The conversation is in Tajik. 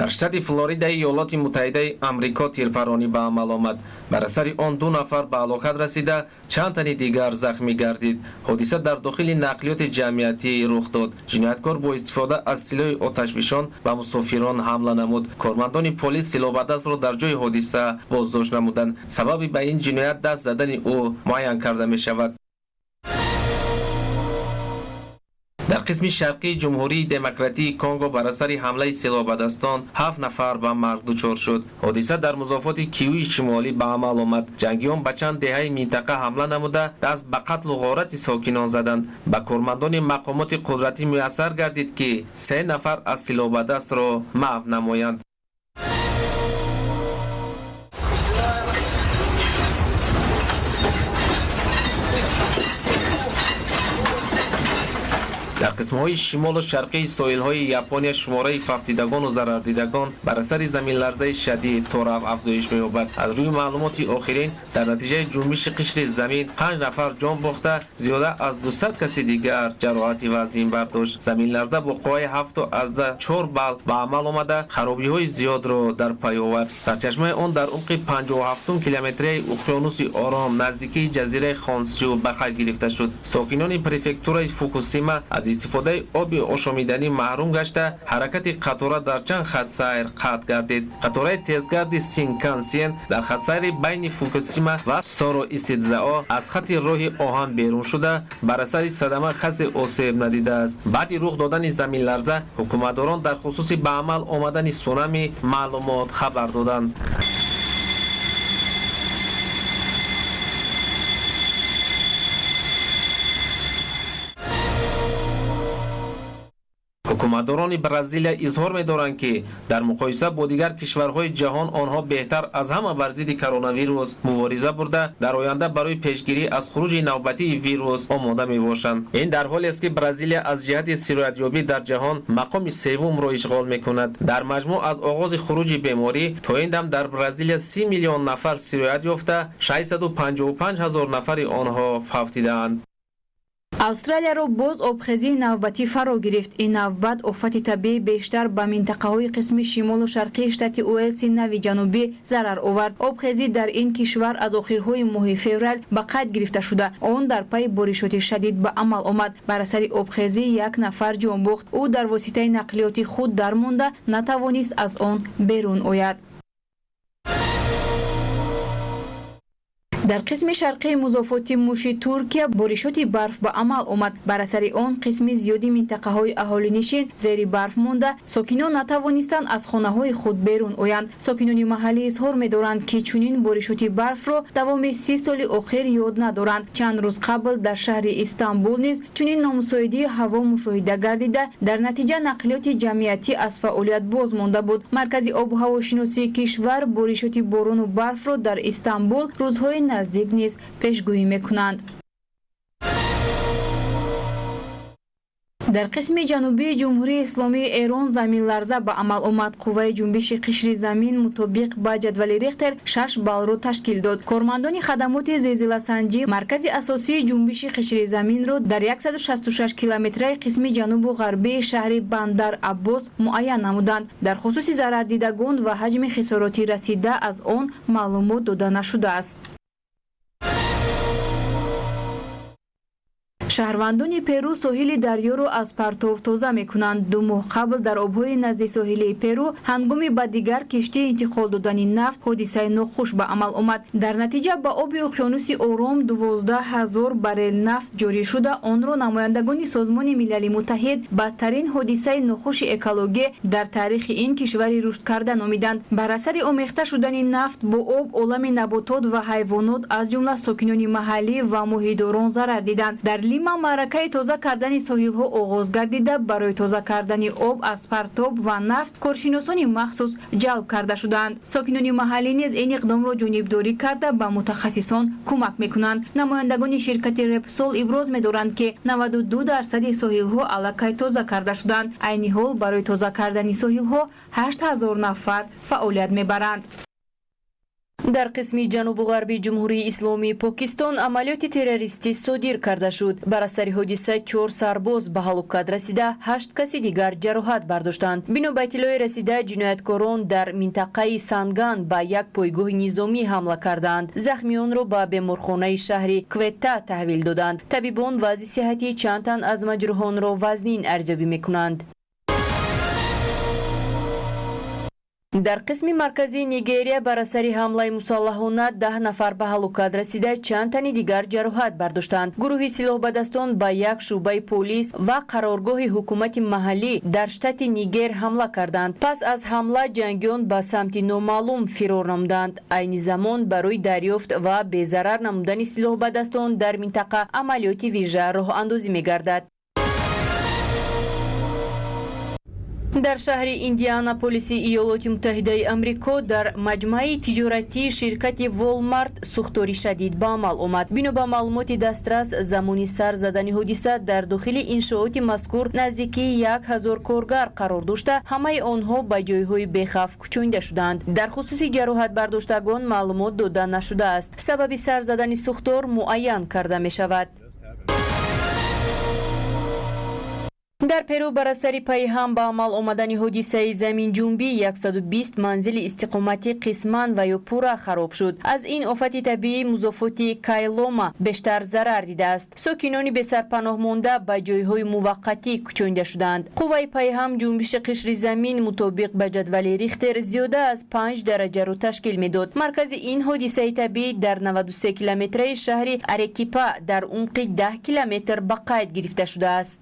дар штати Флоридаи Иёлоти Муттаҳидаи Амрико тирпаронӣ ба амал омад. Бар асари он 2 нафар ба ҳалокат расида, чанд тани дигар захмӣ гардид. ҳодиса дар дохили нақлиёти ҷамъиятӣ рух дод. ҷинояткор бо истифода аз силоҳи оташфишон ба мусофирон ҳамла намуд. Кормандони полис силоҳбадастро дар ҷои ҳодиса боздошт намуданд. Сабаби ба ин ҷиноят даст задани ӯ муайян карда мешавад. дар қисми шарқии ҷумҳурии демократии Конго бар асари ҳамлаи силоҳбадастон 7 нафар ба марг дучор шуд. ҳодиса дар музофоти Кивуи шимолӣ ба амал омад. ҷангиён ба чанд деҳаи минтақа ҳамла намуда, даст ба қатлу ғорати сокинон заданд. ба кормандони мақомоти қудратӣ муяссар гардид ки 3 нафар аз силоҳбадастро маҳв намоянд. дар қисмҳои шимолу шарқии соҳилҳои Япония шумораи фавтидагону зарардидагон бар асари заминларзаи шадид то рав афзоиш меёбад. аз рӯи маълумоти охирин, дар натиҷаи ҷунбиши қишри замин 5 нафар ҷон бохта, зиёда аз 200 каси дигар ҷароҳати вазнин бардошт. заминларза бо қувваи 7.4 балл ба амал омада, харобиҳои зиёдро дар пай овард. сарчашмаи он дар умқи 57 километрияи уқёнуси Ором наздикии ҷазираи Хонсю ба хать гирифта шуд. сокинони префектураи Фукусима аз истифодаи оби ошомиданӣ маҳрум гашта, ҳаракати қатора дар чанд хатсайр қатъ гардид. қатораи тезгарди Синкансен дар хатсайри байни Фукусима ва Соро Исидзао аз хати роҳи оҳан берун шуда, бар асари садама касе осеб надидааст. баъди рух додани заминларза, ҳукуматдорон дар хусуси ба амал омадани сунами маълумот хабар доданд. ҳукуматдорони Бразилия изҳор медоранд ки дар муқоиса бо дигар кишварҳои ҷаҳон онҳо беҳтар аз ҳама бар зидди коронавирус мубориза бурда, дар оянда барои пешгирӣ аз хуруҷи навбатии вирус омода мебошанд. ин дар ҳоле аст ки Бразилия аз ҷиҳати сироятёбӣ дар ҷаҳон мақоми севумро ишғол мекунад. дар маҷмӯъ аз оғози хуруҷи беморӣ то ин дам дар Бразилия 30 миллион нафар сироят ёфта, 655 000 нафари онҳо фавтидаанд. австралияро боз обхезии навбатӣ фаро гирифт. ин навбат офати табиӣ бештар ба минтақаҳои қисми шимолу шарқии штати Уэлси нави ҷанубӣ зарар овард. обхезӣ дар ин кишвар аз охирҳои моҳи феврал ба қайд гирифта шуда, он дар пайи боришоти шадид ба амал омад. бар асари обхезӣ 1 нафар ҷон бохт. ӯ дар воситаи нақлиёти худ дармонда натавонист аз он берун ояд. дар қисми шарқии музофоти муши Туркия боришоти барф ба амал омад. бар асари он қисми зиёди минтақаҳои аҳолинишин зери барф монда, сокинон натавонистанд аз хонаҳои худ берун оянд. сокинони маҳаллӣ изҳор медоранд ки чунин боришоти барфро давоми 30 соли охир ёд надоранд. чанд рӯз қабл дар шаҳри Истанбул низ чунин номусоидии ҳаво мушоҳида гардида, дар натиҷа нақлиёти ҷамъиятӣ аз фаъолият боз монда буд. маркази обу ҳавошиносии кишвар боришоти борону барфро дар Истанбул рӯзҳои наздик низ пешгӯӣ мекунанд. дар қисми ҷанубии ҷумҳурии исломии Эрон заминларза ба амал омад. қувваи ҷунбиши қишри замин мутобиқ ба ҷадвали Рихтер 6 баллро ташкил дод. кормандони хадамоти зилзиласанҷӣ маркази асосии ҷунбиши қишри заминро дар 166 километраи қисми ҷанубу ғарбии шаҳри Бандар Аббос муайян намуданд. дар хусуси зарардидагон ва ҳаҷми хисороти расида аз он маълумот дода нашудааст. шаҳрвандони Перу соҳили дарёро аз партов тоза мекунанд. 2 моҳ қабл дар обҳои назди соҳили Перу ҳангоми ба дигар киштӣ интиқол додани нафт ҳодисаи нохуш ба амал омад. дар натиҷа ба оби уқёнуси Ором 12 000 баррел нафт ҷорӣ шуда, онро намояндагони Созмони Милали Муттаҳид бадтарин ҳодисаи нохуши экологӣ дар таърихи ин кишвари рушд карда номиданд. бар асари омехта шудани нафт бо об, олами наботот ва ҳайвонот аз ҷумла сокинони маҳаллӣ ва моҳидорон зарар диданд. дар Лима маъракаи тоза кардани соҳилҳо оғоз гардида, барои тоза кардани об аз партоб ва нафт коршиносони махсус ҷалб карда шуданд. сокинони маҳаллӣ низ ин иқдомро ҷонибдорӣ карда ба мутахассисон кӯмак мекунанд. намояндагони ширкати Repsol иброз медоранд ки 92% соҳилҳо аллакай тоза карда шуданд. айни ҳол барои тоза кардани соҳилҳо 8000 нафар фаъолият мебаранд. дар қисми ҷанубу ғарби ҷумҳурии исломии покистон амалиёти террористӣ содир карда шуд. Бар асари ҳодиса 4 сарбоз ба ҳалокат расида, 8 каси дигар ҷароҳат бардоштанд. бино ба иттилои расида, ҷинояткорон дар минтақаи Санган ба як пойгоҳи низомӣ ҳамла карданд. захмиёнро ба беморхонаи шаҳри Кветта таҳвил доданд. табибон вазъи сиҳати чанд тан аз маҷрӯҳонро вазнин арзёбӣ мекунанд. дар қисми марказии Нигерия бар асари ҳамлаи мусаллаҳона 10 нафар ба ҳалокат расида, чанд тани дигар ҷароҳат бардоштанд. гурӯҳи силоҳбадастон ба як шуъбаи полис ва қароргоҳи ҳукумати маҳаллӣ дар штати Нигер ҳамла карданд. пас аз ҳамла ҷангиён ба самти номаълум фирор намуданд. айни замон барои дарёфт ва безарар намудани силоҳбадастон дар минтақа амалиёти вижа роҳандозӣ мегардад. дар шаҳри Индианаполиси Иёлоти Муттаҳидаи Амрико дар маҷмаи тиҷоратии ширкати Walmart сӯхторӣ шадид ба амал омад. бино ба маълумоти дастрас, замони сар задани ҳодиса дар дохили иншооти мазкур наздики 1000 коргар қарор дошта, ҳамаи онҳо ба ҷойҳои бехавф кӯчонида шуданд. дар хусуси ҷароҳат бардоштагон маълумот дода нашудааст. сабаби сар задани сӯхтор муайян карда мешавад. дар Перу бар асари пайҳам ба амал омадани ҳодисаи заминҷунбӣ 120 манзили истиқоматӣ қисман ва ё пурра хароб шуд. аз ин офати табиӣ музофоти Кайлома бештар зарар дидааст. сокинони бесарпаноҳ монда ба ҷойҳои муваққатӣ кӯчонида шуданд. қувваи пайҳам ҷунбиши қишри замин мутобиқ ба ҷадвали Рихтер зиёда аз 5 дараҷаро ташкил медод. маркази ин ҳодисаи табиӣ дар 93 километраи шаҳри Арекипа дар умқи 10 километр ба қайд гирифта шудааст.